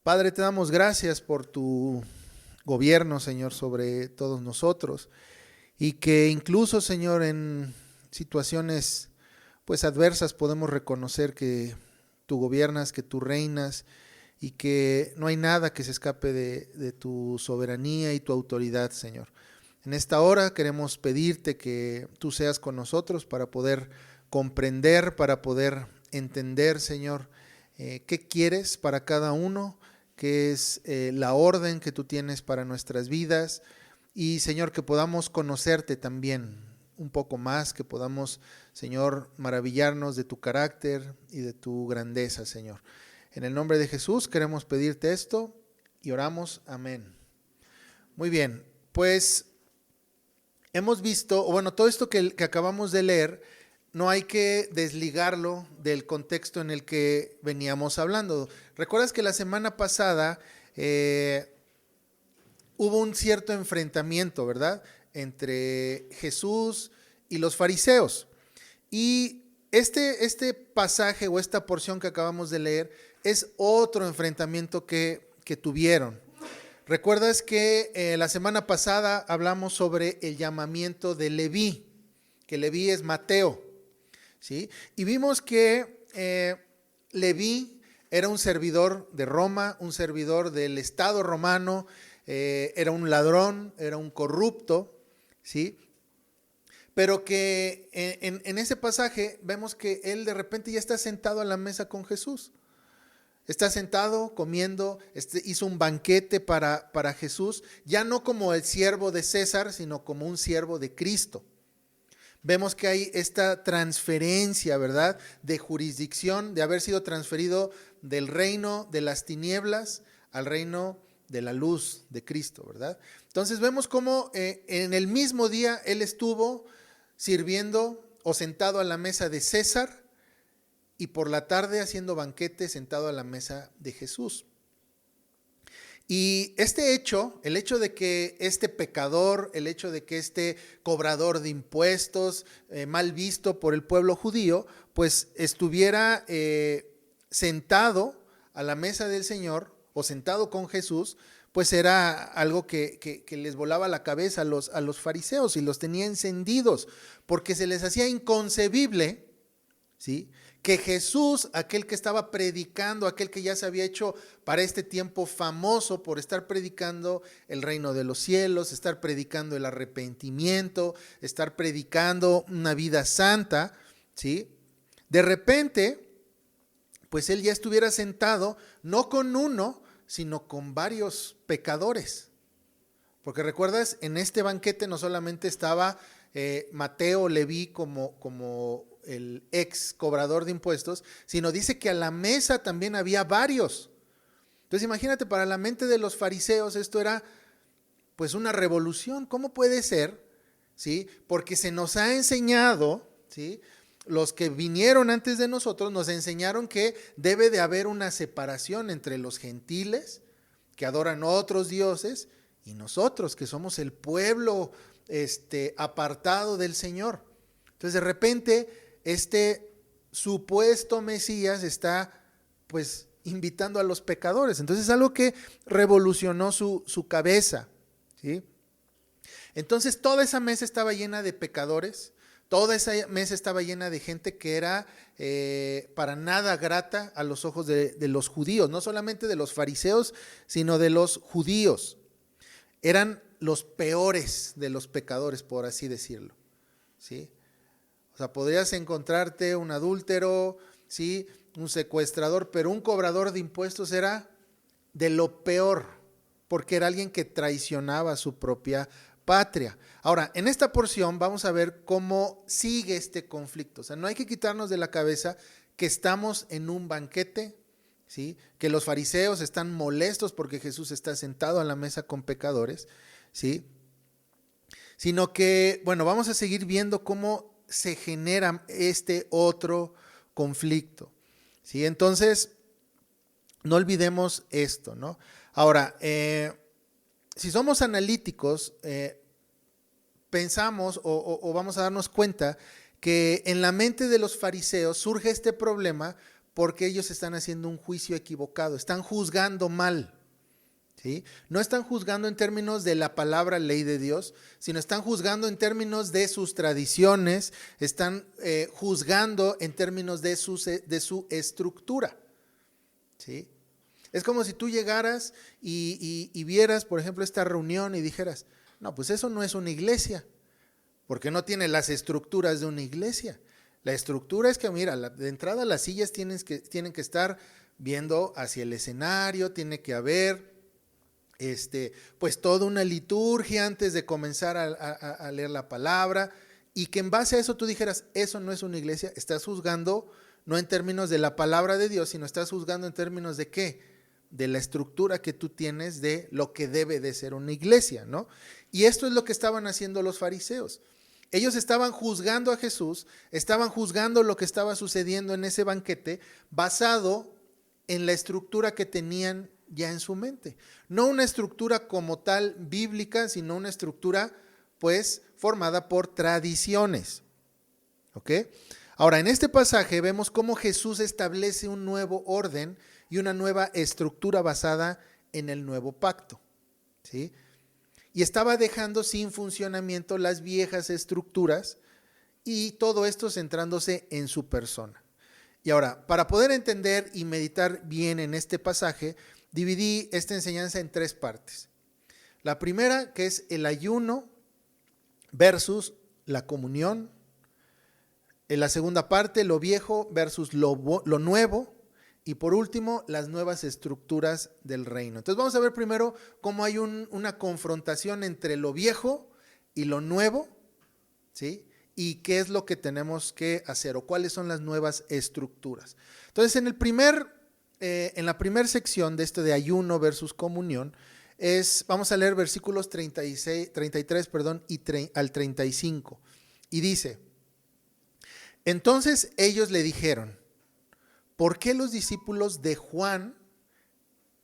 Padre, te damos gracias por tu gobierno, Señor, sobre todos nosotros y que incluso, Señor, en situaciones pues adversas podemos reconocer que tú gobiernas, que tú reinas y que no hay nada que se escape de tu soberanía y tu autoridad, Señor. En esta hora queremos pedirte que tú seas con nosotros para poder comprender, para poder entender, Señor, qué quieres para cada uno, qué es la orden que tú tienes para nuestras vidas y, Señor, que podamos conocerte también un poco más, que podamos, Señor, maravillarnos de tu carácter y de tu grandeza, Señor. En el nombre de Jesús queremos pedirte esto y oramos. Amén. Muy bien, pues hemos visto, bueno, todo esto que acabamos de leer, no hay que desligarlo del contexto en el que veníamos hablando. ¿Recuerdas que la semana pasada hubo un cierto enfrentamiento, ¿verdad?, entre Jesús y los fariseos? Y este pasaje o esta porción que acabamos de leer es otro enfrentamiento que tuvieron. ¿Recuerdas que la semana pasada hablamos sobre el llamamiento de Leví? Que Leví es Mateo, ¿sí? Y vimos que Leví era un servidor de Roma, un servidor del Estado romano, era un ladrón, era un corrupto, ¿sí? Pero que en ese pasaje vemos que él de repente ya está sentado a la mesa con Jesús. Está sentado comiendo, hizo un banquete para Jesús, ya no como el siervo de César, sino como un siervo de Cristo. Vemos que hay esta transferencia, ¿verdad?, de jurisdicción, de haber sido transferido del reino de las tinieblas al reino de la luz de Cristo, ¿verdad? Entonces vemos cómo en el mismo día él estuvo sirviendo o sentado a la mesa de César, y por la tarde haciendo banquete sentado a la mesa de Jesús. Y este hecho, el hecho de que este pecador, el hecho de que este cobrador de impuestos, mal visto por el pueblo judío, pues estuviera sentado a la mesa del Señor o sentado con Jesús, pues era algo que les volaba la cabeza a los fariseos y los tenía encendidos, porque se les hacía inconcebible, ¿sí?, que Jesús, aquel que estaba predicando, aquel que ya se había hecho para este tiempo famoso por estar predicando el reino de los cielos, estar predicando el arrepentimiento, estar predicando una vida santa, ¿sí?, de repente, pues él ya estuviera sentado, no con uno, sino con varios pecadores. Porque recuerdas, en este banquete no solamente estaba Mateo, Leví como el ex cobrador de impuestos, sino dice que a la mesa también había varios. Entonces imagínate, para la mente de los fariseos esto era pues una revolución. ¿Cómo puede ser? ¿Sí? Porque se nos ha enseñado, ¿sí?, los que vinieron antes de nosotros nos enseñaron que debe de haber una separación entre los gentiles que adoran otros dioses y nosotros que somos el pueblo apartado del Señor. Entonces de repente este supuesto Mesías está pues invitando a los pecadores. Entonces es algo que revolucionó su cabeza, ¿sí? Entonces toda esa mesa estaba llena de pecadores, toda esa mesa estaba llena de gente que era para nada grata a los ojos de los judíos, no solamente de los fariseos, sino de los judíos. Eran los peores de los pecadores, por así decirlo, ¿sí? O sea, podrías encontrarte un adúltero, ¿sí?, un secuestrador, pero un cobrador de impuestos era de lo peor, porque era alguien que traicionaba a su propia patria. Ahora, en esta porción vamos a ver cómo sigue este conflicto. O sea, no hay que quitarnos de la cabeza que estamos en un banquete, ¿sí?, que los fariseos están molestos porque Jesús está sentado a la mesa con pecadores, ¿sí?, sino que, bueno, vamos a seguir viendo cómo se genera este otro conflicto, ¿sí? Entonces, no olvidemos esto, ¿no? Ahora, si somos analíticos, pensamos o vamos a darnos cuenta que en la mente de los fariseos surge este problema porque ellos están haciendo un juicio equivocado, están juzgando mal. ¿Sí? No están juzgando en términos de la palabra ley de Dios, sino están juzgando en términos de sus tradiciones, están juzgando en términos de su estructura. ¿Sí? Es como si tú llegaras y vieras, por ejemplo, esta reunión y dijeras, no, pues eso no es una iglesia, porque no tiene las estructuras de una iglesia. La estructura es que, mira, de entrada las sillas tienen que estar viendo hacia el escenario, tiene que haber pues toda una liturgia antes de comenzar a leer la palabra, y que en base a eso tú dijeras, eso no es una iglesia. Estás juzgando no en términos de la palabra de Dios, sino estás juzgando en términos de ¿qué? De la estructura que tú tienes de lo que debe de ser una iglesia, ¿no? Y esto es lo que estaban haciendo los fariseos. Ellos estaban juzgando a Jesús, estaban juzgando lo que estaba sucediendo en ese banquete basado en la estructura que tenían ya en su mente. No una estructura como tal bíblica, sino una estructura pues formada por tradiciones. ¿Ok? Ahora, en este pasaje vemos cómo Jesús establece un nuevo orden y una nueva estructura basada en el nuevo pacto. ¿Sí? Y estaba dejando sin funcionamiento las viejas estructuras, y todo esto centrándose en su persona. Y ahora, para poder entender y meditar bien en este pasaje, dividí esta enseñanza en 3 partes. La primera, que es el ayuno versus la comunión. En la segunda parte, lo viejo versus lo nuevo. Y por último, las nuevas estructuras del reino. Entonces vamos a ver primero cómo hay una confrontación entre lo viejo y lo nuevo, ¿sí? Y qué es lo que tenemos que hacer o cuáles son las nuevas estructuras. Entonces en la primera sección de esto de ayuno versus comunión, vamos a leer versículos 33 al 35. Y dice, entonces ellos le dijeron, ¿por qué los discípulos de Juan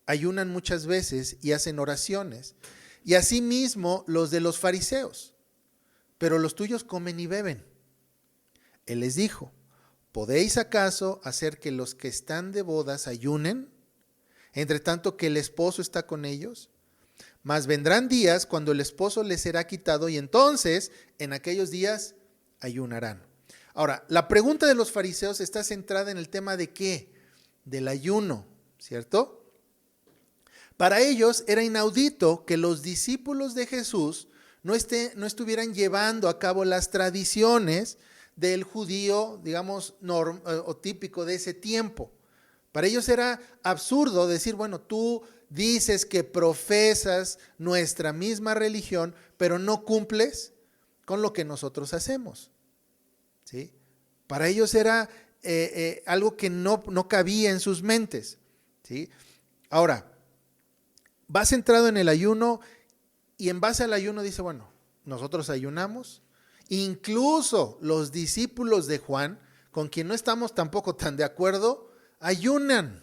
ayunan muchas veces y hacen oraciones, y asimismo los de los fariseos, pero los tuyos comen y beben? Él les dijo, ¿podéis acaso hacer que los que están de bodas ayunen, entre tanto que el esposo está con ellos? Mas vendrán días cuando el esposo les será quitado, y entonces en aquellos días ayunarán. Ahora, la pregunta de los fariseos está centrada en el tema de ¿qué? Del ayuno, ¿cierto? Para ellos era inaudito que los discípulos de Jesús no estuvieran llevando a cabo las tradiciones del judío, digamos, o típico de ese tiempo. Para ellos era absurdo decir, bueno, tú dices que profesas nuestra misma religión, pero no cumples con lo que nosotros hacemos. ¿Sí? Para ellos era algo que no cabía en sus mentes. ¿Sí? Ahora, va centrado en el ayuno, y en base al ayuno dice, bueno, nosotros ayunamos, incluso los discípulos de Juan, con quien no estamos tampoco tan de acuerdo, ayunan,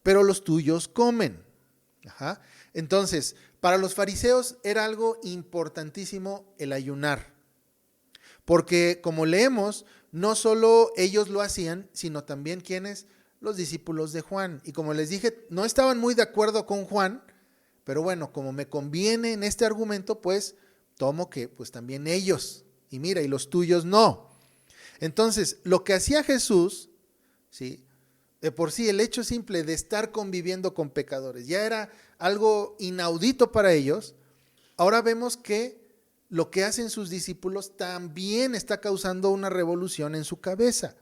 pero los tuyos comen. Ajá. Entonces, para los fariseos era algo importantísimo el ayunar. Porque como leemos, no solo ellos lo hacían, sino también ¿quiénes? Los discípulos de Juan. Y como les dije, no estaban muy de acuerdo con Juan, pero bueno, como me conviene en este argumento, pues tomo que pues también ellos, y mira, y los tuyos no. Entonces, lo que hacía Jesús, ¿sí? De por sí el hecho simple de estar conviviendo con pecadores ya era algo inaudito para ellos. Ahora vemos que lo que hacen sus discípulos también está causando una revolución en su cabeza.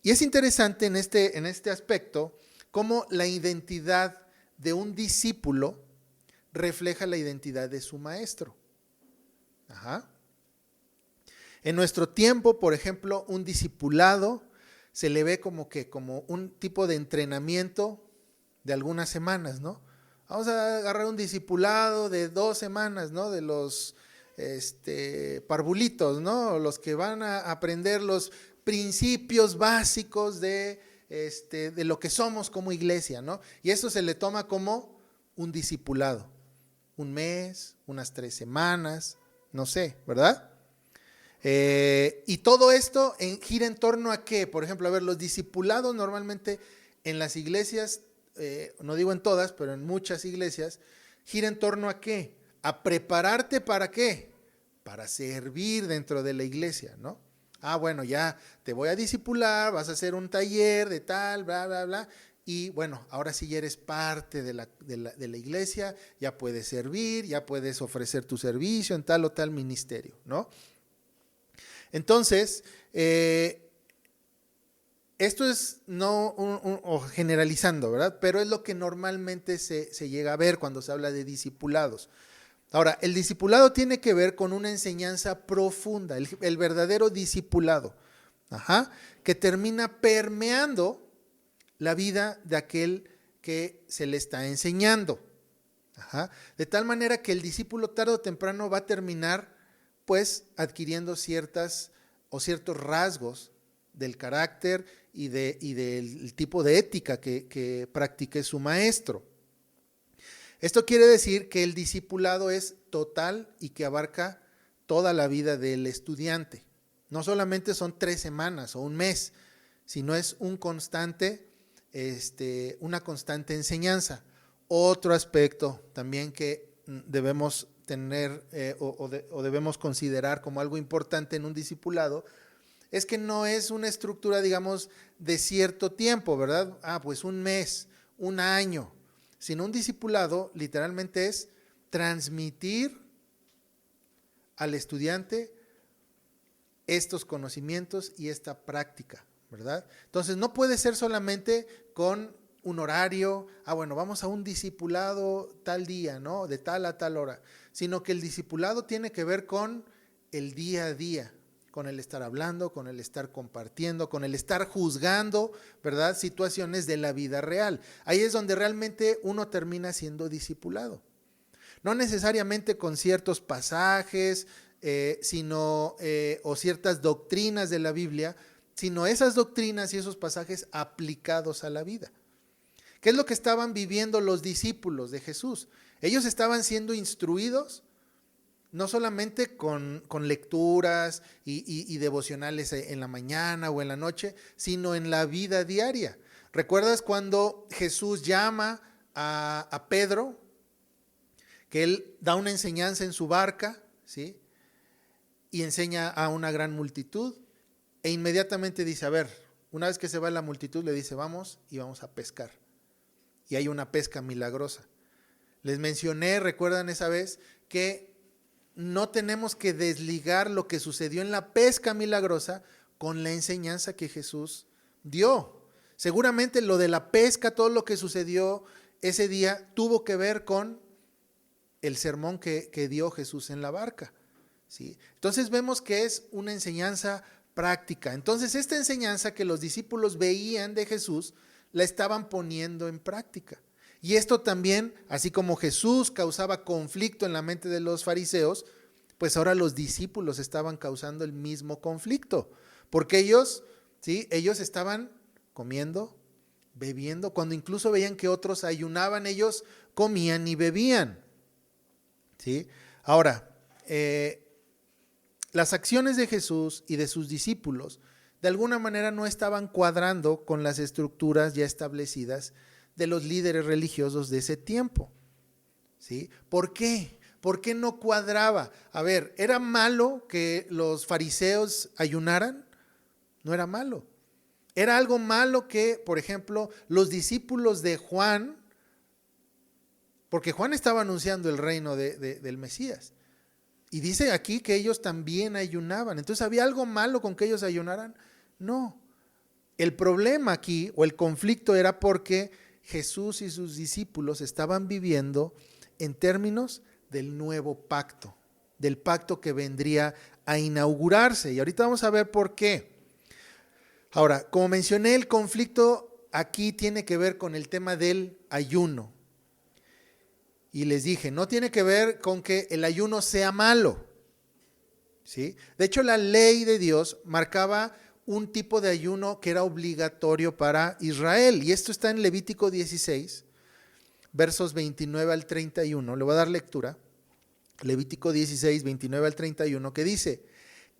Y es interesante en este aspecto cómo la identidad de un discípulo refleja la identidad de su maestro. Ajá. En nuestro tiempo, por ejemplo, un discipulado se le ve como un tipo de entrenamiento de algunas semanas, ¿no? Vamos a agarrar un discipulado de 2 semanas, ¿no? De los parvulitos, ¿no? Los que van a aprender los principios básicos de lo que somos como iglesia, ¿no? Y eso se le toma como un discipulado. Un mes, unas 3 semanas, no sé, ¿verdad? Y todo esto gira en torno a qué. Por ejemplo, a ver, los discipulados normalmente en las iglesias, no digo en todas, pero en muchas iglesias, gira en torno a qué. A prepararte para qué. Para servir dentro de la iglesia, ¿no? Ah, bueno, ya te voy a discipular, vas a hacer un taller de tal, bla, bla, bla. Y bueno, ahora sí ya eres parte de la iglesia, ya puedes servir, ya puedes ofrecer tu servicio en tal o tal ministerio, ¿no? Entonces, esto es no o generalizando, ¿verdad? Pero es lo que normalmente se llega a ver cuando se habla de discipulados. Ahora, el discipulado tiene que ver con una enseñanza profunda, el verdadero discipulado, que termina permeando la vida de aquel que se le está enseñando. De tal manera que el discípulo tarde o temprano va a terminar pues adquiriendo ciertos rasgos del carácter y del tipo de ética que practique su maestro. Esto quiere decir que el discipulado es total y que abarca toda la vida del estudiante. No solamente son 3 semanas o un mes, sino es una constante enseñanza. Otro aspecto también que debemos tener o debemos considerar como algo importante en un discipulado es que no es una estructura, digamos, de cierto tiempo, ¿verdad? Pues un mes, un año, sino un discipulado literalmente es transmitir al estudiante estos conocimientos y esta práctica, ¿verdad? Entonces no puede ser solamente con un horario, bueno, vamos a un discipulado tal día, ¿no? De tal a tal hora, sino que el discipulado tiene que ver con el día a día, con el estar hablando, con el estar compartiendo, con el estar juzgando, ¿verdad? Situaciones de la vida real. Ahí es donde realmente uno termina siendo discipulado. No necesariamente con ciertos pasajes, o ciertas doctrinas de la Biblia, sino esas doctrinas y esos pasajes aplicados a la vida. ¿Qué es lo que estaban viviendo los discípulos de Jesús? Ellos estaban siendo instruidos no solamente con lecturas y devocionales en la mañana o en la noche, sino en la vida diaria. ¿Recuerdas cuando Jesús llama a Pedro? Que él da una enseñanza en su barca, ¿sí? Y enseña a una gran multitud. E inmediatamente dice, a ver, una vez que se va la multitud, le dice, vamos y vamos a pescar. Y hay una pesca milagrosa. Les mencioné, recuerdan esa vez, que no tenemos que desligar lo que sucedió en la pesca milagrosa con la enseñanza que Jesús dio. Seguramente lo de la pesca, todo lo que sucedió ese día, tuvo que ver con el sermón que dio Jesús en la barca, ¿sí? Entonces vemos que es una enseñanza práctica. Entonces esta enseñanza que los discípulos veían de Jesús, la estaban poniendo en práctica. Y esto también, así como Jesús causaba conflicto en la mente de los fariseos, pues ahora los discípulos estaban causando el mismo conflicto. Porque ellos estaban comiendo, bebiendo, cuando incluso veían que otros ayunaban, ellos comían y bebían, ¿sí? Ahora, las acciones de Jesús y de sus discípulos de alguna manera no estaban cuadrando con las estructuras ya establecidas de los líderes religiosos de ese tiempo, ¿sí? ¿Por qué? ¿Por qué no cuadraba? A ver, ¿era malo que los fariseos ayunaran? No era malo. Era algo malo que, por ejemplo, los discípulos de Juan, porque Juan estaba anunciando el reino del Mesías, y dice aquí que ellos también ayunaban. Entonces, ¿había algo malo con que ellos ayunaran? No. El problema aquí, o el conflicto, era porque Jesús y sus discípulos estaban viviendo en términos del nuevo pacto, del pacto que vendría a inaugurarse. Y ahorita vamos a ver por qué. Ahora, como mencioné, el conflicto aquí tiene que ver con el tema del ayuno. Y les dije, no tiene que ver con que el ayuno sea malo, ¿sí? De hecho, la ley de Dios marcaba un tipo de ayuno que era obligatorio para Israel. Y esto está en Levítico 16, versos 29 al 31. Le voy a dar lectura. Levítico 16, 29 al 31, que dice: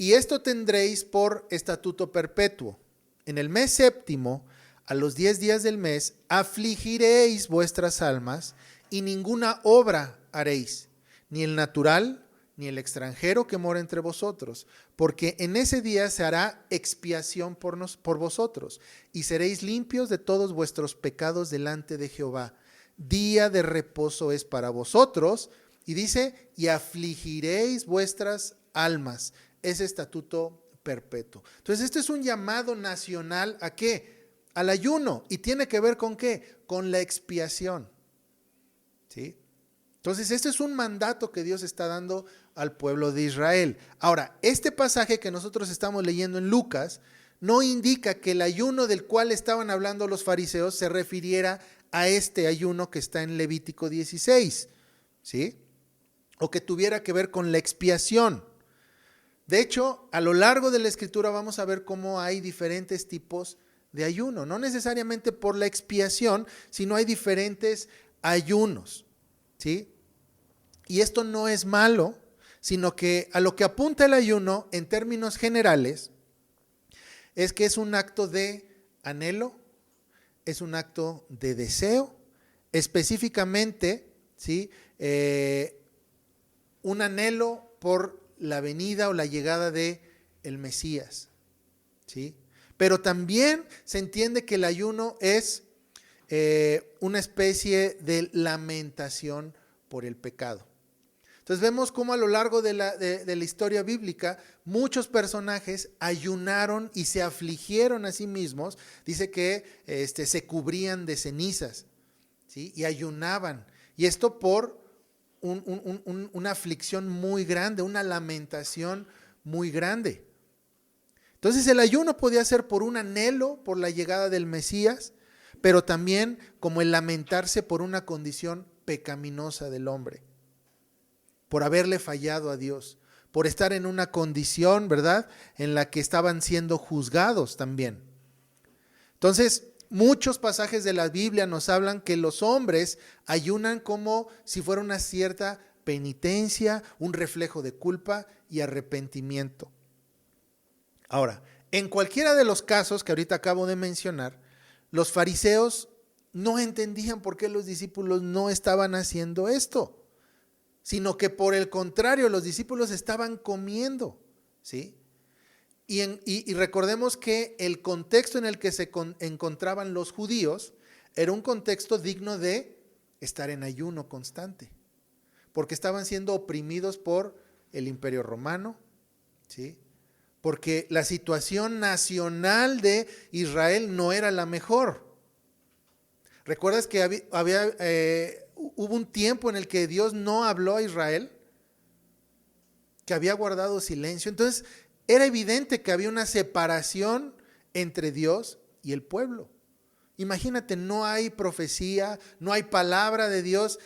Y esto tendréis por estatuto perpetuo. En el mes séptimo, a los 10 días del mes, afligiréis vuestras almas y ninguna obra haréis, ni el natural, ni el extranjero que mora entre vosotros, porque en ese día se hará expiación por vosotros, y seréis limpios de todos vuestros pecados delante de Jehová. Día de reposo es para vosotros, y dice, y afligiréis vuestras almas. Es estatuto perpetuo. Entonces, este es un llamado nacional ¿a qué? Al ayuno. ¿Y tiene que ver con qué? Con la expiación. ¿Sí? Entonces, este es un mandato que Dios está dando al pueblo de Israel. Ahora, este pasaje que nosotros estamos leyendo en Lucas no indica que el ayuno del cual estaban hablando los fariseos se refiriera a este ayuno que está en Levítico 16, ¿sí? O que tuviera que ver con la expiación. De hecho, a lo largo de la Escritura vamos a ver cómo hay diferentes tipos de ayuno. No necesariamente por la expiación, sino hay diferentes ayunos, ¿sí? Y esto no es malo, sino que a lo que apunta el ayuno en términos generales es que es un acto de anhelo, es un acto de deseo, específicamente, ¿sí? Un anhelo por la venida o la llegada de el Mesías, ¿sí? Pero también se entiende que el ayuno es una especie de lamentación por el pecado. Entonces vemos cómo a lo largo de la historia bíblica muchos personajes ayunaron y se afligieron a sí mismos. Dice que se cubrían de cenizas, ¿sí? Y ayunaban. Y esto por una aflicción muy grande, una lamentación muy grande. Entonces el ayuno podía ser por un anhelo por la llegada del Mesías, pero también como el lamentarse por una condición pecaminosa del hombre, por haberle fallado a Dios, por estar en una condición, ¿verdad?, en la que estaban siendo juzgados también. Entonces, muchos pasajes de la Biblia nos hablan que los hombres ayunan como si fuera una cierta penitencia, un reflejo de culpa y arrepentimiento. Ahora, en cualquiera de los casos que ahorita acabo de mencionar, los fariseos no entendían por qué los discípulos no estaban haciendo esto, sino que por el contrario, los discípulos estaban comiendo, ¿sí? Y recordemos que el contexto en el que se encontraban los judíos era un contexto digno de estar en ayuno constante, porque estaban siendo oprimidos por el Imperio Romano, ¿sí? Porque la situación nacional de Israel no era la mejor. ¿Recuerdas que hubo un tiempo en el que Dios no habló a Israel? Que había guardado silencio. Entonces, era evidente que había una separación entre Dios y el pueblo. Imagínate, no hay profecía, no hay palabra de Dios.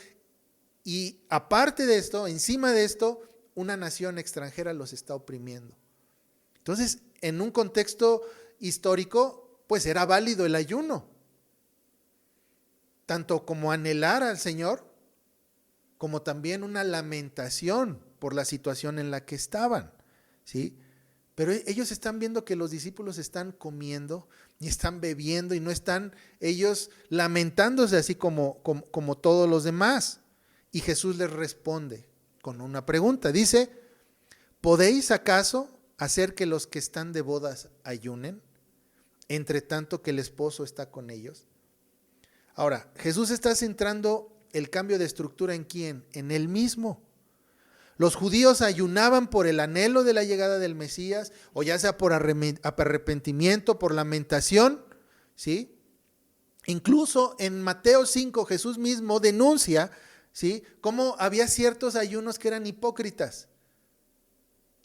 Y aparte de esto, encima de esto, una nación extranjera los está oprimiendo. Entonces, en un contexto histórico, pues era válido el ayuno. Tanto como anhelar al Señor, como también una lamentación por la situación en la que estaban, ¿sí? Pero ellos están viendo que los discípulos están comiendo y están bebiendo y no están ellos lamentándose así como todos los demás. Y Jesús les responde con una pregunta. Dice, ¿podéis acaso hacer que los que están de bodas ayunen, entre tanto que el esposo está con ellos? Ahora, Jesús está centrando el cambio de estructura ¿en quién? En él mismo. Los judíos ayunaban por el anhelo de la llegada del Mesías, o ya sea por arrepentimiento, por lamentación, ¿sí? Incluso en Mateo 5 Jesús mismo denuncia, ¿sí?, cómo había ciertos ayunos que eran hipócritas.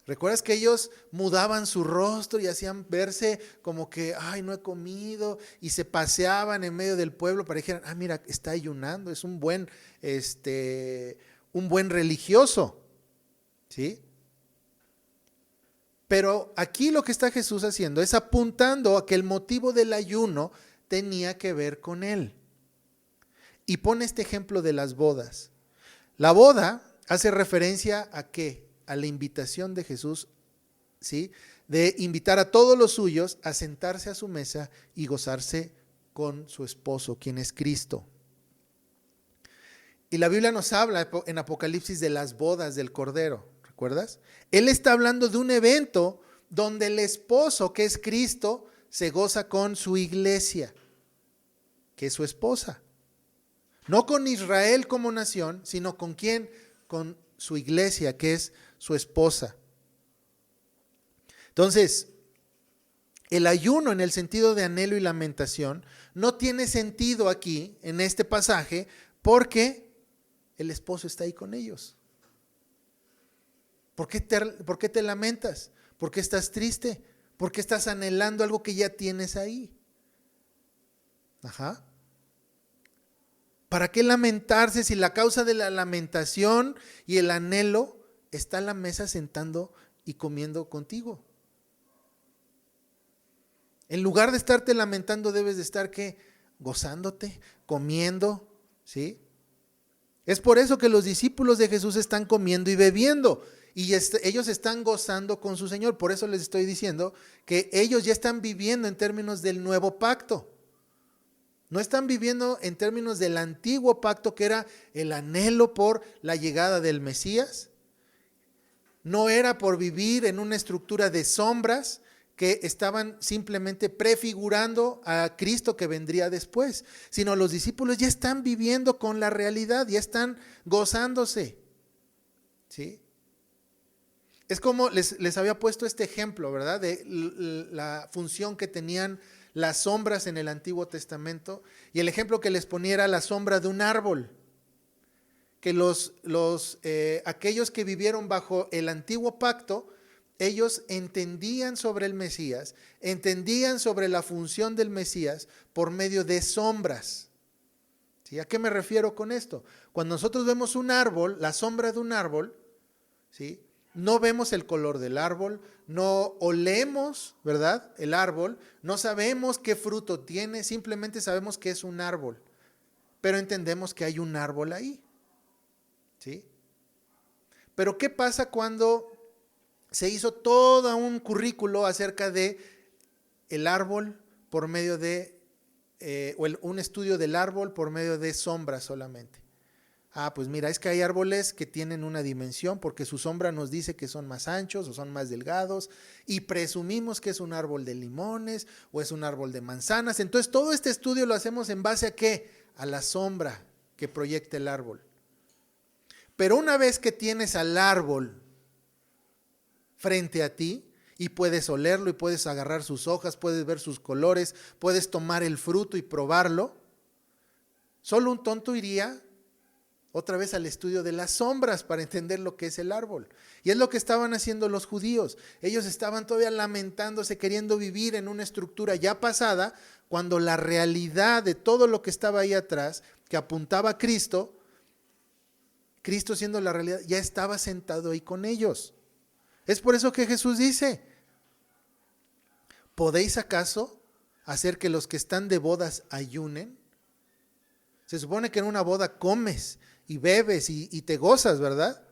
¿Recuerdas que ellos mudaban su rostro y hacían verse como que, ay, no he comido, y se paseaban en medio del pueblo para que dijeran, ah, mira, está ayunando, es un buen religioso, ¿sí? Pero aquí lo que está Jesús haciendo es apuntando a que el motivo del ayuno tenía que ver con él. Y pone este ejemplo de las bodas. La boda hace referencia a ¿qué? A la invitación de Jesús ¿sí?, de invitar a todos los suyos a sentarse a su mesa y gozarse con su esposo, quien es Cristo. Y la Biblia nos habla en Apocalipsis de las bodas del Cordero, ¿recuerdas? Él está hablando de un evento donde el esposo, que es Cristo, se goza con su iglesia, que es su esposa. No con Israel como nación, sino con quién, con su iglesia, que es su esposa. Entonces, el ayuno en el sentido de anhelo y lamentación no tiene sentido aquí, en este pasaje, porque el esposo está ahí con ellos. ¿Por qué te lamentas? ¿Por qué estás triste? ¿Por qué estás anhelando algo que ya tienes ahí? Ajá. ¿Para qué lamentarse si la causa de la lamentación y el anhelo está a la mesa sentando y comiendo contigo? En lugar de estarte lamentando, debes de estar ¿qué? Gozándote, comiendo, ¿sí? Es por eso que los discípulos de Jesús están comiendo y bebiendo y ellos están gozando con su Señor. Por eso les estoy diciendo que ellos ya están viviendo en términos del nuevo pacto. No están viviendo en términos del antiguo pacto, que era el anhelo por la llegada del Mesías. No era por vivir en una estructura de sombras que estaban simplemente prefigurando a Cristo que vendría después, sino los discípulos ya están viviendo con la realidad, ya están gozándose, ¿sí? Es como les había puesto este ejemplo, ¿verdad? De la función que tenían las sombras en el Antiguo Testamento, y el ejemplo que les ponía era la sombra de un árbol, que aquellos que vivieron bajo el antiguo pacto, ellos entendían sobre el Mesías, entendían sobre la función del Mesías por medio de sombras. ¿Sí? ¿A qué me refiero con esto? Cuando nosotros vemos un árbol, la sombra de un árbol, ¿sí?, no vemos el color del árbol, no olemos, ¿verdad?, el árbol, no sabemos qué fruto tiene, simplemente sabemos que es un árbol, pero entendemos que hay un árbol ahí, ¿sí? Pero ¿qué pasa cuando se hizo todo un currículo acerca de el árbol por medio de, un estudio del árbol por medio de sombras solamente? Pues mira, es que hay árboles que tienen una dimensión porque su sombra nos dice que son más anchos o son más delgados y presumimos que es un árbol de limones o es un árbol de manzanas. Entonces todo este estudio lo hacemos en base a ¿qué? A la sombra que proyecta el árbol. Pero una vez que tienes al árbol frente a ti y puedes olerlo y puedes agarrar sus hojas, puedes ver sus colores, puedes tomar el fruto y probarlo, solo un tonto iría otra vez al estudio de las sombras para entender lo que es el árbol. Y es lo que estaban haciendo los judíos. Ellos estaban todavía lamentándose, queriendo vivir en una estructura ya pasada, cuando la realidad de todo lo que estaba ahí atrás, que apuntaba a Cristo, Cristo siendo la realidad, ya estaba sentado ahí con ellos. Es por eso que Jesús dice: ¿podéis acaso hacer que los que están de bodas ayunen? Se supone que en una boda comes y bebes y te gozas, ¿verdad?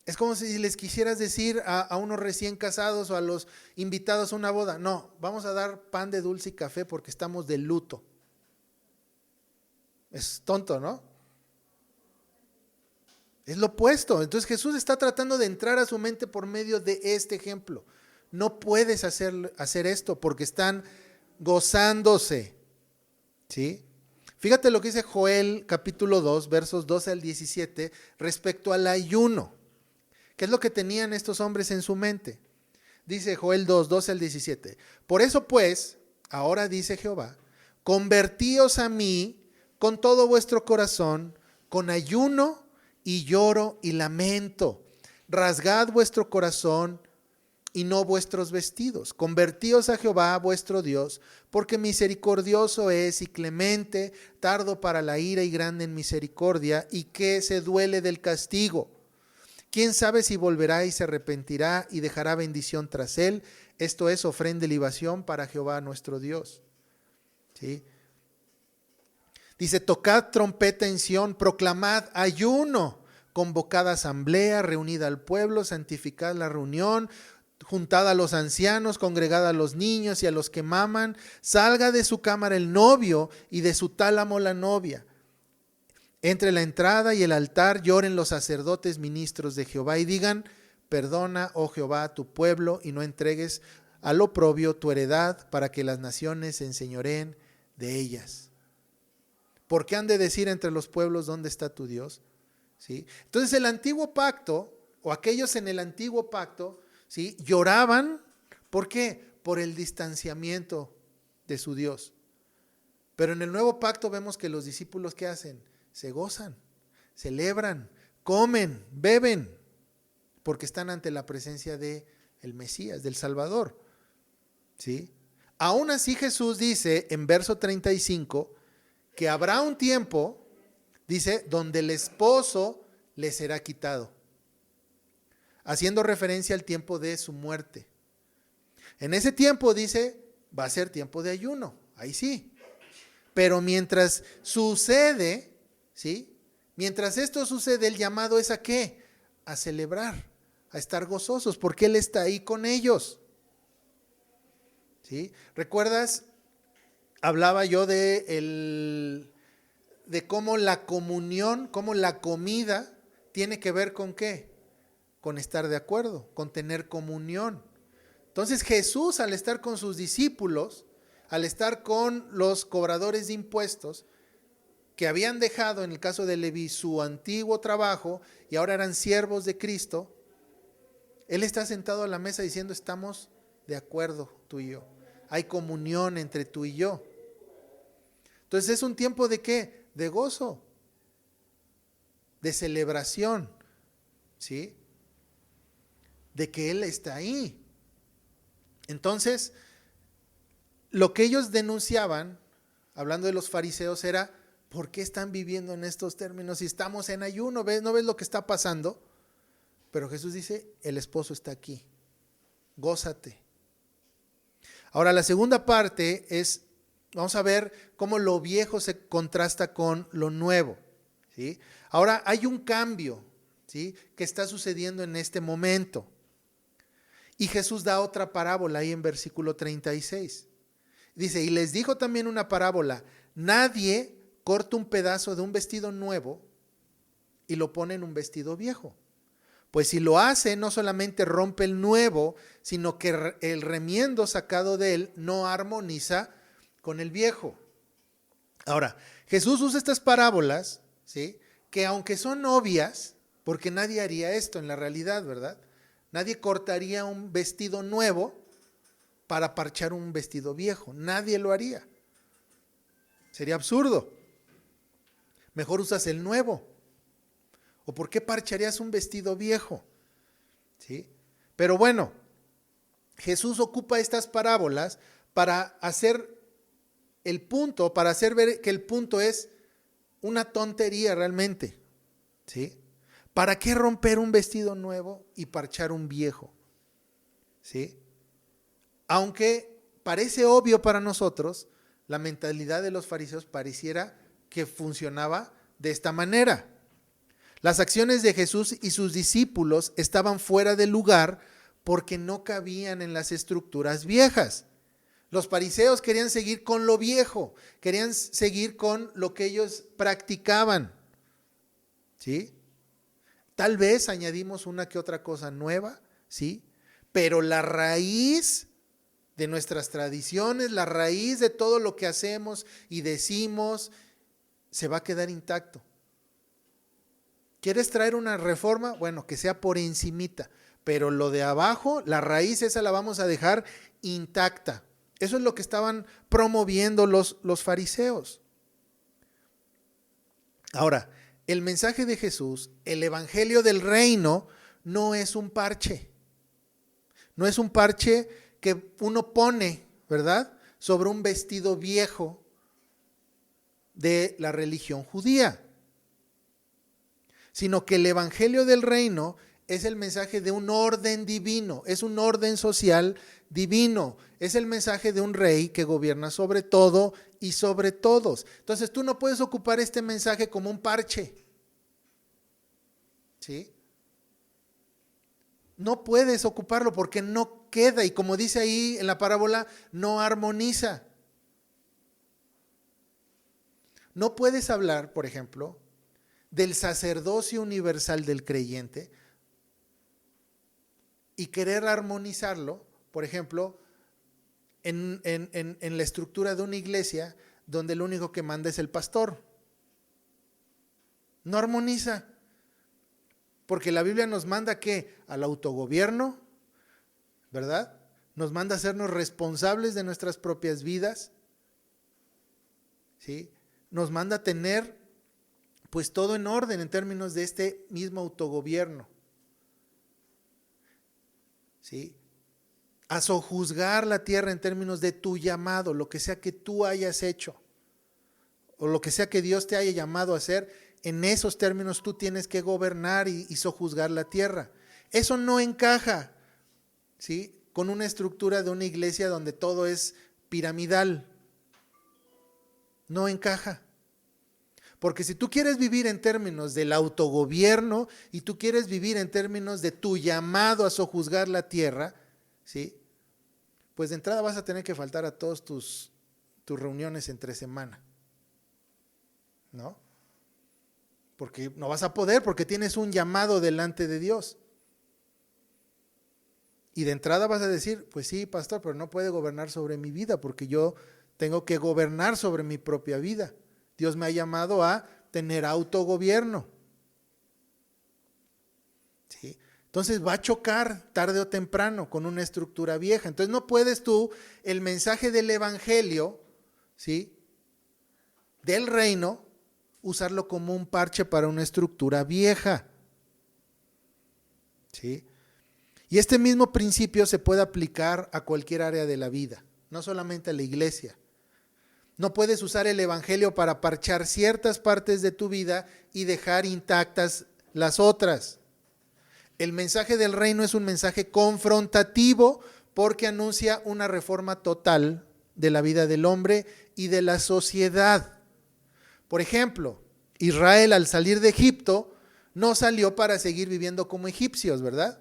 Es como si les quisieras decir a unos recién casados o a los invitados a una boda: no, vamos a dar pan de dulce y café porque estamos de luto. Es tonto, ¿no? Es lo opuesto. Entonces Jesús está tratando de entrar a su mente por medio de este ejemplo. No puedes hacer esto porque están gozándose, ¿sí? Fíjate lo que dice Joel capítulo 2, versos 12 al 17, respecto al ayuno. ¿Qué es lo que tenían estos hombres en su mente? Dice Joel 2, 12 al 17. Por eso pues, ahora dice Jehová, convertíos a mí con todo vuestro corazón, con ayuno y lloro y lamento. Rasgad vuestro corazón y no vuestros vestidos. Convertíos a Jehová vuestro Dios, porque misericordioso es y clemente, tardo para la ira y grande en misericordia, y que se duele del castigo. ¿Quién sabe si volverá y se arrepentirá y dejará bendición tras él? Esto es ofrenda y libación para Jehová nuestro Dios. ¿Sí? Dice: tocad trompeta en Sión, proclamad ayuno, convocada asamblea, reunida al pueblo, santificad la reunión, juntada a los ancianos, congregada a los niños y a los que maman, salga de su cámara el novio y de su tálamo la novia. Entre la entrada y el altar lloren los sacerdotes ministros de Jehová y digan, perdona, oh Jehová, a tu pueblo y no entregues al oprobio tu heredad para que las naciones se enseñoreen de ellas. ¿Por qué han de decir entre los pueblos dónde está tu Dios? ¿Sí? Entonces el antiguo pacto, o aquellos en el antiguo pacto, ¿sí?, lloraban. ¿Por qué? Por el distanciamiento de su Dios. Pero en el nuevo pacto vemos que los discípulos, ¿qué hacen? Se gozan, celebran, comen, beben, porque están ante la presencia del Mesías, del Salvador. ¿Sí? Aún así Jesús dice en verso 35 que habrá un tiempo, dice, donde el esposo le será quitado, haciendo referencia al tiempo de su muerte. En ese tiempo, dice, va a ser tiempo de ayuno, ahí sí. Pero mientras sucede, ¿sí?, mientras esto sucede, el llamado es ¿a qué? A celebrar, a estar gozosos, porque Él está ahí con ellos. ¿Sí? ¿Recuerdas? Hablaba yo de cómo la comunión, cómo la comida tiene que ver con ¿qué? Con estar de acuerdo, con tener comunión. Entonces Jesús, al estar con sus discípulos, al estar con los cobradores de impuestos, que habían dejado en el caso de Leví su antiguo trabajo y ahora eran siervos de Cristo, Él está sentado a la mesa diciendo, estamos de acuerdo tú y yo. Hay comunión entre tú y yo. Entonces es un tiempo de ¿qué? De gozo, de celebración, ¿sí? De que Él está ahí. Entonces, lo que ellos denunciaban, hablando de los fariseos, era, ¿por qué están viviendo en estos términos si estamos en ayuno? ¿No ves lo que está pasando? Pero Jesús dice, el esposo está aquí, gózate. Ahora la segunda parte es, vamos a ver cómo lo viejo se contrasta con lo nuevo, ¿sí? Ahora hay un cambio, ¿sí?, que está sucediendo en este momento. Y Jesús da otra parábola ahí en versículo 36. Dice, y les dijo también una parábola, nadie corta un pedazo de un vestido nuevo y lo pone en un vestido viejo. Pues si lo hace, no solamente rompe el nuevo, sino que el remiendo sacado de él no armoniza con el viejo. Ahora, Jesús usa estas parábolas, ¿sí?, que aunque son obvias, porque nadie haría esto en la realidad, ¿verdad? Nadie cortaría un vestido nuevo para parchar un vestido viejo. Nadie lo haría. Sería absurdo. Mejor usas el nuevo. ¿O por qué parcharías un vestido viejo? ¿Sí? Pero bueno, Jesús ocupa estas parábolas para hacer el punto, para hacer ver que el punto es una tontería realmente. ¿Sí? ¿Para qué romper un vestido nuevo y parchar un viejo? ¿Sí? Aunque parece obvio para nosotros, la mentalidad de los fariseos pareciera que funcionaba de esta manera. Las acciones de Jesús y sus discípulos estaban fuera de lugar porque no cabían en las estructuras viejas. Los fariseos querían seguir con lo viejo, querían seguir con lo que ellos practicaban. ¿Sí? Tal vez añadimos una que otra cosa nueva, ¿sí? Pero la raíz de nuestras tradiciones, la raíz de todo lo que hacemos y decimos, se va a quedar intacto. ¿Quieres traer una reforma? Bueno, que sea por encimita, pero lo de abajo, la raíz esa la vamos a dejar intacta. Eso es lo que estaban promoviendo los fariseos. Ahora, el mensaje de Jesús, el evangelio del reino, no es un parche. No es un parche que uno pone, ¿verdad?, sobre un vestido viejo de la religión judía. Sino que el evangelio del reino es el mensaje de un orden divino, es un orden social divino, es el mensaje de un rey que gobierna sobre todo y sobre todos. Entonces tú no puedes ocupar este mensaje como un parche. ¿sí? No puedes ocuparlo porque no queda, y como dice ahí en la parábola, no armoniza. No puedes hablar, por ejemplo, del sacerdocio universal del creyente y querer armonizarlo, por ejemplo, en la estructura de una iglesia donde el único que manda es el pastor. No armoniza, porque la Biblia nos manda ¿qué? Al autogobierno, ¿verdad? Nos manda a hacernos responsables de nuestras propias vidas, ¿sí? Nos manda a tener pues todo en orden en términos de este mismo autogobierno, ¿sí? A sojuzgar la tierra en términos de tu llamado, lo que sea que tú hayas hecho, o lo que sea que Dios te haya llamado a hacer, en esos términos tú tienes que gobernar y sojuzgar la tierra. Eso no encaja, ¿sí? Con una estructura de una iglesia donde todo es piramidal. No encaja. Porque si tú quieres vivir en términos del autogobierno y tú quieres vivir en términos de tu llamado a sojuzgar la tierra, ¿sí? Pues de entrada vas a tener que faltar a todas tus reuniones entre semana, ¿no? Porque no vas a poder, porque tienes un llamado delante de Dios. Y de entrada vas a decir, pues sí, pastor, pero no puede gobernar sobre mi vida, porque yo tengo que gobernar sobre mi propia vida. Dios me ha llamado a tener autogobierno, ¿sí? Entonces va a chocar tarde o temprano con una estructura vieja. Entonces no puedes tú el mensaje del evangelio, ¿sí?, del reino, usarlo como un parche para una estructura vieja, ¿sí? Y este mismo principio se puede aplicar a cualquier área de la vida, no solamente a la iglesia. No puedes usar el evangelio para parchar ciertas partes de tu vida y dejar intactas las otras. El mensaje del reino es un mensaje confrontativo porque anuncia una reforma total de la vida del hombre y de la sociedad. Por ejemplo, Israel al salir de Egipto no salió para seguir viviendo como egipcios, ¿verdad?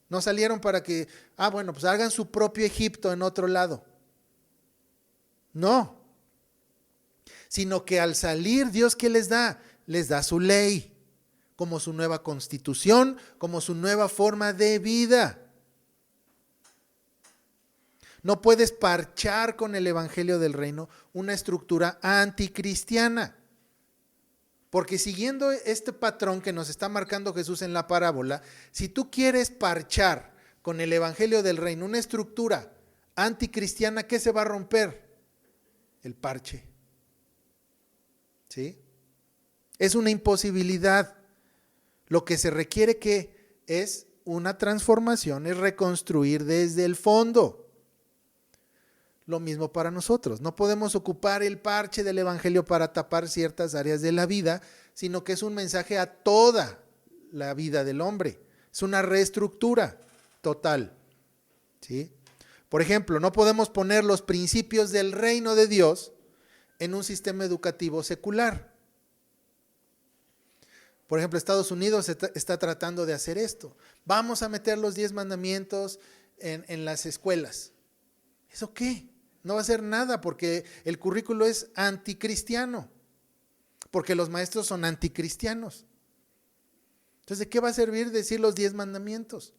No salieron para que, bueno, pues hagan su propio Egipto en otro lado. No. Sino que al salir, Dios, ¿qué les da? Les da su ley, como su nueva constitución, como su nueva forma de vida. No puedes parchar con el evangelio del reino una estructura anticristiana. Porque siguiendo este patrón que nos está marcando Jesús en la parábola, si tú quieres parchar con el evangelio del reino una estructura anticristiana, ¿qué se va a romper? El parche. ¿Sí? Es una imposibilidad. Lo que se requiere que es una transformación, es reconstruir desde el fondo. Lo mismo para nosotros. No podemos ocupar el parche del evangelio para tapar ciertas áreas de la vida, sino que es un mensaje a toda la vida del hombre. Es una reestructura total, ¿sí? Por ejemplo, no podemos poner los principios del reino de Dios en un sistema educativo secular. Por ejemplo, Estados Unidos está tratando de hacer esto. Vamos a meter los 10 mandamientos en las escuelas. ¿Eso qué? No va a hacer nada porque el currículo es anticristiano, porque los maestros son anticristianos. Entonces, ¿de qué va a servir decir los 10 mandamientos?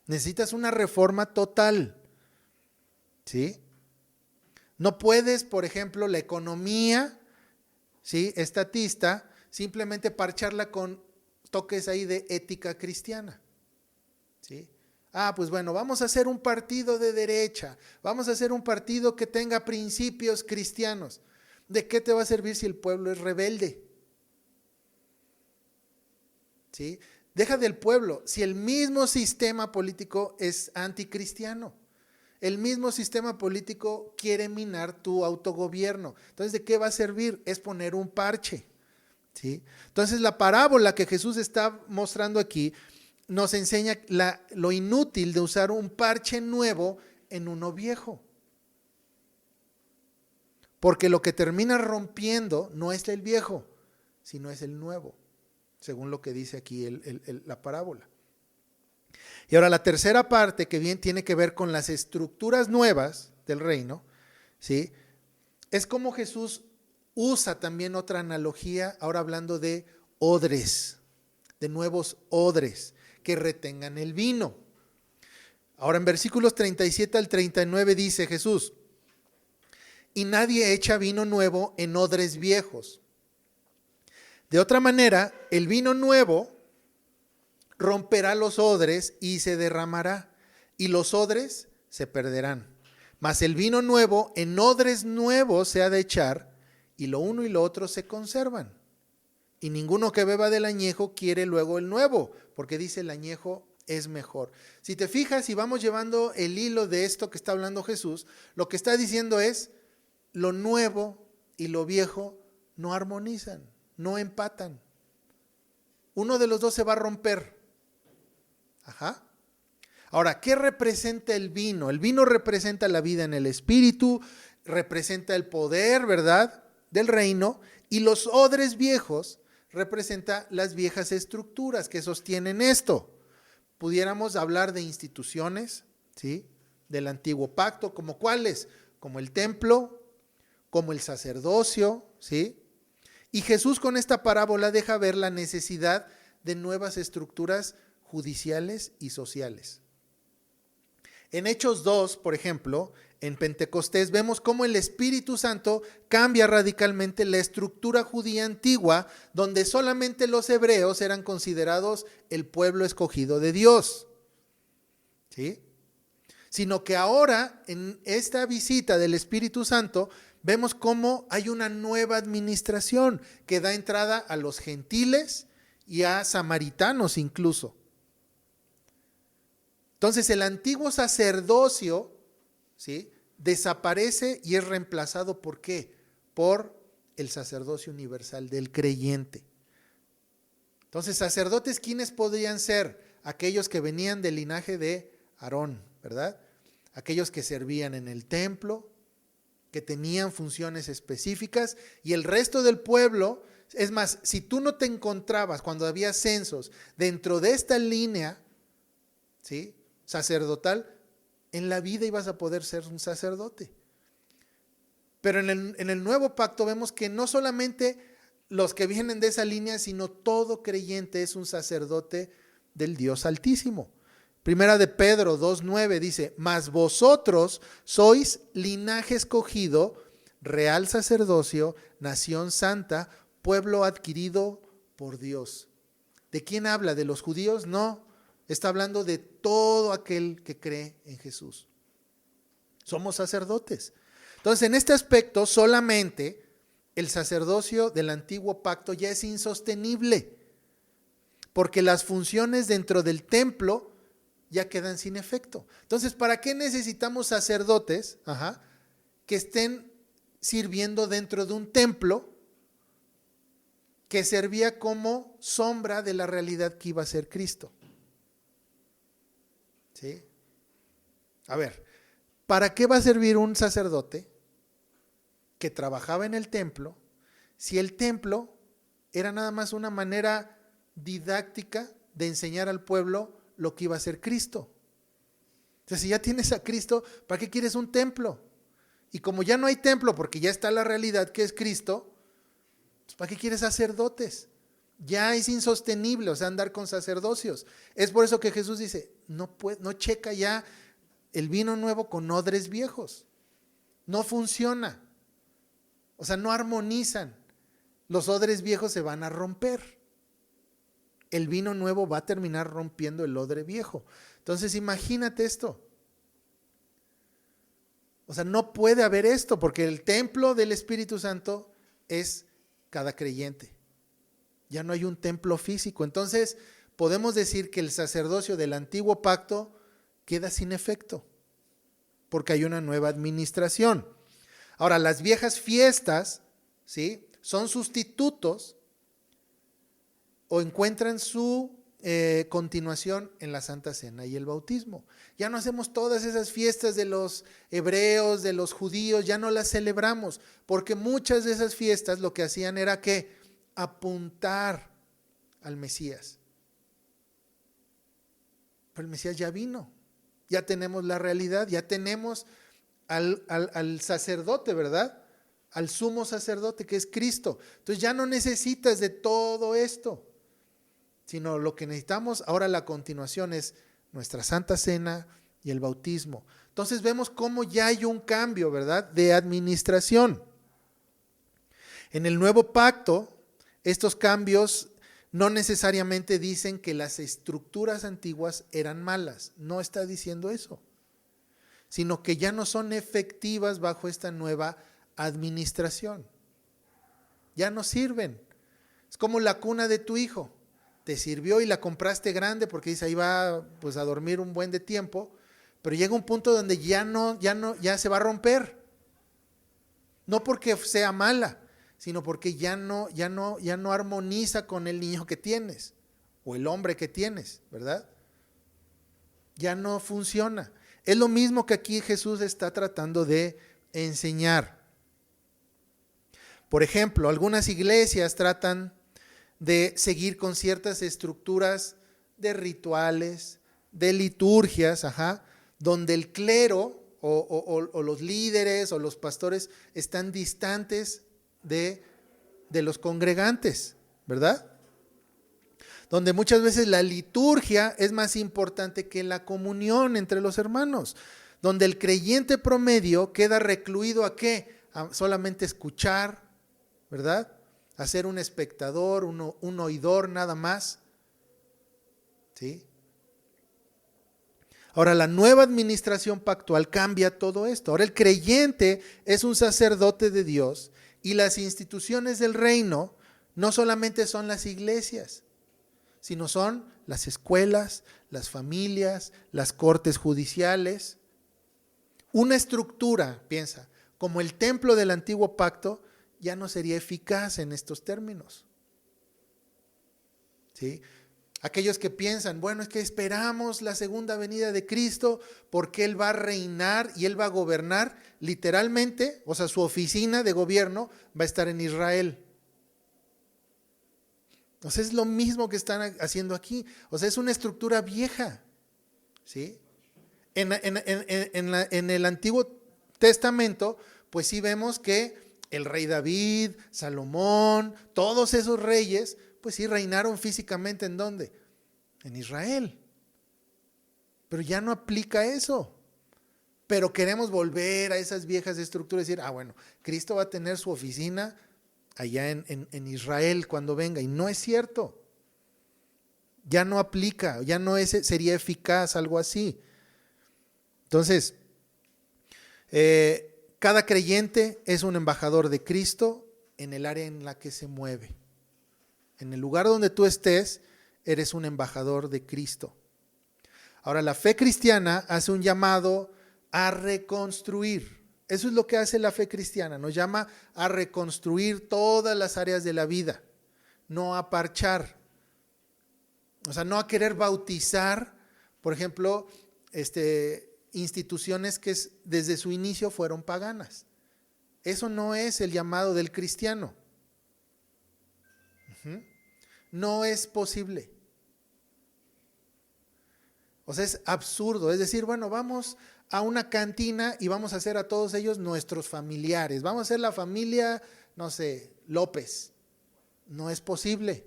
Necesitas una reforma total, ¿sí? No puedes, por ejemplo, la economía, ¿sí?, estatista, simplemente parcharla con toques ahí de ética cristiana, ¿sí? Pues bueno, vamos a hacer un partido de derecha, vamos a hacer un partido que tenga principios cristianos. ¿De qué te va a servir si el pueblo es rebelde? ¿Sí? Deja del pueblo, si el mismo sistema político es anticristiano, el mismo sistema político quiere minar tu autogobierno. Entonces, ¿de qué va a servir? Es poner un parche, ¿sí? Entonces, la parábola que Jesús está mostrando aquí nos enseña lo inútil de usar un parche nuevo en uno viejo. Porque lo que termina rompiendo no es el viejo, sino es el nuevo. según lo que dice aquí la parábola. Y ahora la tercera parte, que bien tiene que ver con las estructuras nuevas del reino, ¿sí? Es como Jesús usa también otra analogía, ahora hablando de odres, de nuevos odres que retengan el vino. Ahora en versículos 37 al 39 dice Jesús: y nadie echa vino nuevo en odres viejos. De otra manera, el vino nuevo romperá los odres y se derramará, y los odres se perderán. Mas el vino nuevo en odres nuevos se ha de echar, y lo uno y lo otro se conservan. Y ninguno que beba del añejo quiere luego el nuevo, porque dice el añejo es mejor. Si te fijas y vamos llevando el hilo de esto que está hablando Jesús, lo que está diciendo es: lo nuevo y lo viejo no armonizan, no empatan. Uno de los dos se va a romper. Ajá. Ahora, ¿qué representa el vino? El vino representa la vida en el espíritu, representa el poder, ¿verdad?, del reino, y los odres viejos representa las viejas estructuras que sostienen esto. Pudiéramos hablar de instituciones, ¿sí?, del antiguo pacto, ¿como cuáles? Como el templo, como el sacerdocio, ¿sí? Y Jesús con esta parábola deja ver la necesidad de nuevas estructuras judiciales y sociales. En Hechos 2, por ejemplo, en Pentecostés, vemos cómo el Espíritu Santo cambia radicalmente la estructura judía antigua, donde solamente los hebreos eran considerados el pueblo escogido de Dios, ¿sí? Sino que ahora, en esta visita del Espíritu Santo, vemos cómo hay una nueva administración que da entrada a los gentiles y a samaritanos incluso. Entonces el antiguo sacerdocio, ¿sí?, desaparece y es reemplazado ¿por qué? Por el sacerdocio universal del creyente. Entonces, sacerdotes, ¿quiénes podrían ser? Aquellos que venían del linaje de Aarón, ¿verdad? Aquellos que servían en el templo, que tenían funciones específicas, y el resto del pueblo. Es más, si tú no te encontrabas cuando había censos dentro de esta línea, ¿sí?, sacerdotal, en la vida ibas a poder ser un sacerdote. Pero en el nuevo pacto vemos que no solamente los que vienen de esa línea, sino todo creyente es un sacerdote del Dios Altísimo. Primera de Pedro 2:9 dice: mas vosotros sois linaje escogido, real sacerdocio, nación santa, pueblo adquirido por Dios. ¿De quién habla? ¿De los judíos? No. Está hablando de todo aquel que cree en Jesús. Somos sacerdotes. Entonces, en este aspecto, solamente el sacerdocio del antiguo pacto ya es insostenible, porque las funciones dentro del templo ya quedan sin efecto. Entonces, ¿para qué necesitamos sacerdotes que estén sirviendo dentro de un templo que servía como sombra de la realidad que iba a ser Cristo? ¿Sí? A ver, ¿para qué va a servir un sacerdote que trabajaba en el templo si el templo era nada más una manera didáctica de enseñar al pueblo lo que iba a ser Cristo? Entonces, si ya tienes a Cristo, ¿para qué quieres un templo? Y como ya no hay templo porque ya está la realidad que es Cristo, ¿para qué quieres sacerdotes? Ya es insostenible, o sea, andar con sacerdocios. Es por eso que Jesús dice: no checa ya el vino nuevo con odres viejos. No funciona. O sea, no armonizan. Los odres viejos se van a romper. El vino nuevo va a terminar rompiendo el odre viejo. Entonces, imagínate esto. O sea, no puede haber esto, porque el templo del Espíritu Santo es cada creyente. Ya no hay un templo físico. Entonces, podemos decir que el sacerdocio del antiguo pacto queda sin efecto, porque hay una nueva administración. Ahora, las viejas fiestas, ¿sí?, son sustitutos o encuentran su continuación en la Santa Cena y el bautismo. Ya no hacemos todas esas fiestas de los hebreos, de los judíos, ya no las celebramos, porque muchas de esas fiestas lo que hacían era que apuntar al Mesías. Pero el Mesías ya vino, ya tenemos la realidad, ya tenemos al sacerdote, ¿verdad? Al sumo sacerdote que es Cristo. Entonces ya no necesitas de todo esto, sino lo que necesitamos ahora, la continuación, es nuestra Santa Cena y el bautismo. Entonces vemos cómo ya hay un cambio, ¿verdad?, de administración. En el nuevo pacto, estos cambios no necesariamente dicen que las estructuras antiguas eran malas, no está diciendo eso, sino que ya no son efectivas bajo esta nueva administración. Ya no sirven. Es como la cuna de tu hijo. Te sirvió y la compraste grande porque dice ahí va pues a dormir un buen de tiempo, pero llega un punto donde ya se va a romper. No porque sea mala, sino porque ya no armoniza con el niño que tienes o el hombre que tienes, ¿verdad? Ya no funciona. Es lo mismo que aquí Jesús está tratando de enseñar. Por ejemplo, algunas iglesias tratan de seguir con ciertas estructuras de rituales, de liturgias, donde el clero o los líderes o los pastores están distantes de los congregantes, ¿verdad? Donde muchas veces la liturgia es más importante que la comunión entre los hermanos, donde el creyente promedio queda recluido ¿a qué? A solamente escuchar, ¿verdad? A ser un espectador, un oidor nada más, ¿sí? Ahora, la nueva administración pactual cambia todo esto. Ahora el creyente es un sacerdote de Dios y las instituciones del reino no solamente son las iglesias, sino son las escuelas, las familias, las cortes judiciales. Una estructura, piensa, como el templo del antiguo pacto, ya no sería eficaz en estos términos. ¿Sí? Aquellos que piensan, bueno, es que esperamos la segunda venida de Cristo porque Él va a reinar y Él va a gobernar, literalmente, o sea, su oficina de gobierno va a estar en Israel. O sea, es lo mismo que están haciendo aquí. O sea, es una estructura vieja, ¿sí? En el Antiguo Testamento, pues sí vemos que el rey David, Salomón, todos esos reyes, pues sí reinaron físicamente ¿en dónde? En Israel. Pero ya no aplica eso. Pero queremos volver a esas viejas estructuras y decir, bueno, Cristo va a tener su oficina allá en Israel cuando venga. Y no es cierto. Ya no aplica, ya no sería eficaz algo así. Entonces, cada creyente es un embajador de Cristo en el área en la que se mueve. En el lugar donde tú estés, eres un embajador de Cristo. Ahora, la fe cristiana hace un llamado a reconstruir. Eso es lo que hace la fe cristiana. Nos llama a reconstruir todas las áreas de la vida, no a parchar. O sea, no a querer bautizar, por ejemplo, instituciones que desde su inicio fueron paganas. Eso no es el llamado del cristiano. No es posible. O sea, es absurdo. Es decir, bueno, vamos a una cantina y vamos a hacer a todos ellos nuestros familiares. Vamos a hacer la familia, no sé, López. No es posible.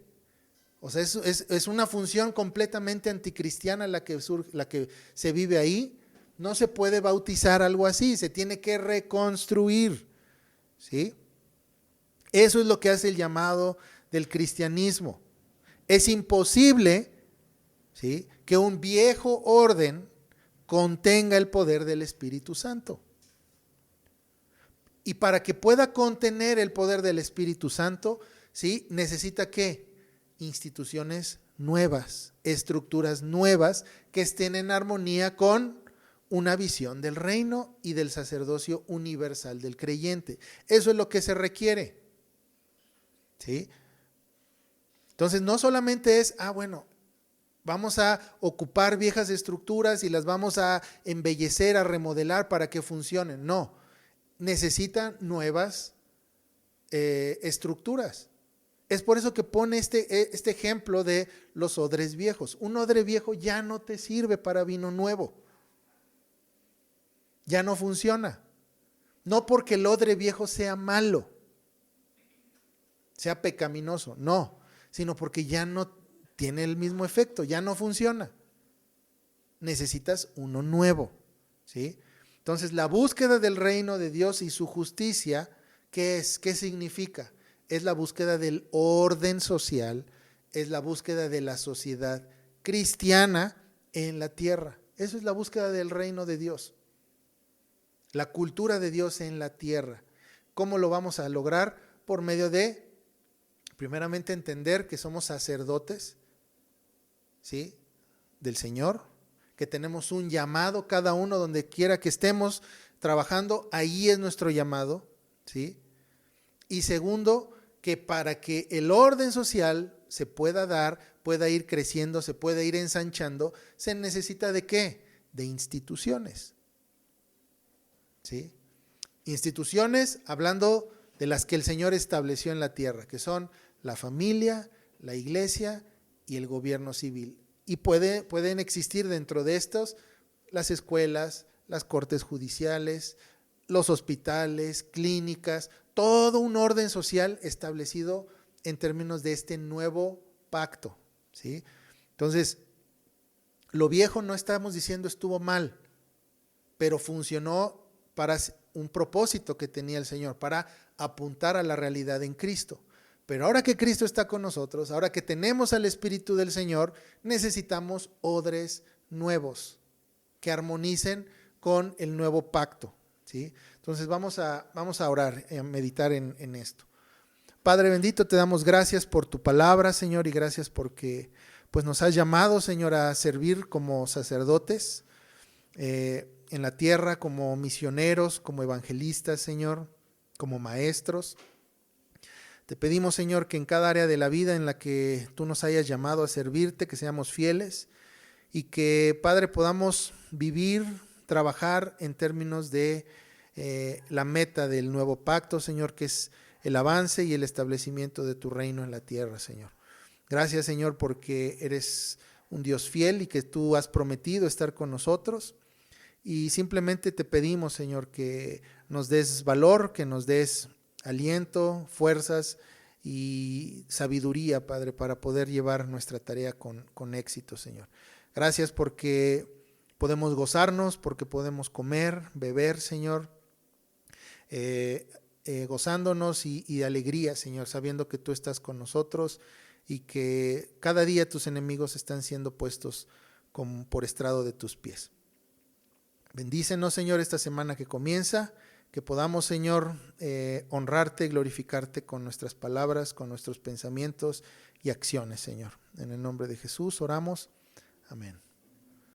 O sea, es una función completamente anticristiana la que se vive ahí. No se puede bautizar algo así, se tiene que reconstruir, ¿sí? Eso es lo que hace el llamado del cristianismo. Es imposible, ¿sí?, que un viejo orden contenga el poder del Espíritu Santo. Y para que pueda contener el poder del Espíritu Santo, ¿sí?, necesita ¿qué? Instituciones nuevas, estructuras nuevas que estén en armonía con una visión del reino y del sacerdocio universal del creyente. Eso es lo que se requiere, ¿sí? Entonces no solamente es, bueno, vamos a ocupar viejas estructuras y las vamos a embellecer, a remodelar para que funcionen. No, necesitan nuevas estructuras. Es por eso que pone este ejemplo de los odres viejos. Un odre viejo ya no te sirve para vino nuevo. Ya no funciona. No porque el odre viejo sea malo, sea pecaminoso, no, sino porque ya no tiene el mismo efecto, ya no funciona. Necesitas uno nuevo, ¿sí? Entonces, la búsqueda del reino de Dios y su justicia, ¿qué es? ¿Qué significa? Es la búsqueda del orden social, es la búsqueda de la sociedad cristiana en la tierra. Eso es la búsqueda del reino de Dios. La cultura de Dios en la tierra. ¿Cómo lo vamos a lograr? Por medio de, primeramente, entender que somos sacerdotes, ¿sí?, del Señor, que tenemos un llamado, cada uno donde quiera que estemos trabajando, ahí es nuestro llamado, ¿sí? Y segundo, que para que el orden social se pueda dar, pueda ir creciendo, se pueda ir ensanchando, se necesita ¿de qué? De instituciones. ¿Sí? Instituciones, hablando de las que el Señor estableció en la tierra, que son la familia, la iglesia y el gobierno civil. Y pueden existir dentro de estos las escuelas, las cortes judiciales, los hospitales, clínicas, todo un orden social establecido en términos de este nuevo pacto, ¿sí? Entonces, lo viejo no estamos diciendo estuvo mal, pero funcionó para un propósito que tenía el Señor, para apuntar a la realidad en Cristo. Pero ahora que Cristo está con nosotros, ahora que tenemos al Espíritu del Señor, necesitamos odres nuevos que armonicen con el nuevo pacto, ¿sí? Entonces vamos a orar, a meditar en esto. Padre bendito, te damos gracias por tu palabra, Señor, y gracias porque pues, nos has llamado, Señor, a servir como sacerdotes en la tierra, como misioneros, como evangelistas, Señor, como maestros. Te pedimos, Señor, que en cada área de la vida en la que tú nos hayas llamado a servirte, que seamos fieles y que, Padre, podamos vivir, trabajar en términos de la meta del nuevo pacto, Señor, que es el avance y el establecimiento de tu reino en la tierra, Señor. Gracias, Señor, porque eres un Dios fiel y que tú has prometido estar con nosotros. Y simplemente te pedimos, Señor, que nos des valor, que nos des aliento, fuerzas y sabiduría, Padre, para poder llevar nuestra tarea con éxito, Señor. Gracias porque podemos gozarnos, porque podemos comer, beber, Señor, gozándonos y de alegría, Señor, sabiendo que tú estás con nosotros y que cada día tus enemigos están siendo puestos por estrado de tus pies. Bendícenos, Señor, esta semana que comienza, que podamos, Señor, honrarte y glorificarte con nuestras palabras, con nuestros pensamientos y acciones, Señor. En el nombre de Jesús oramos. Amén.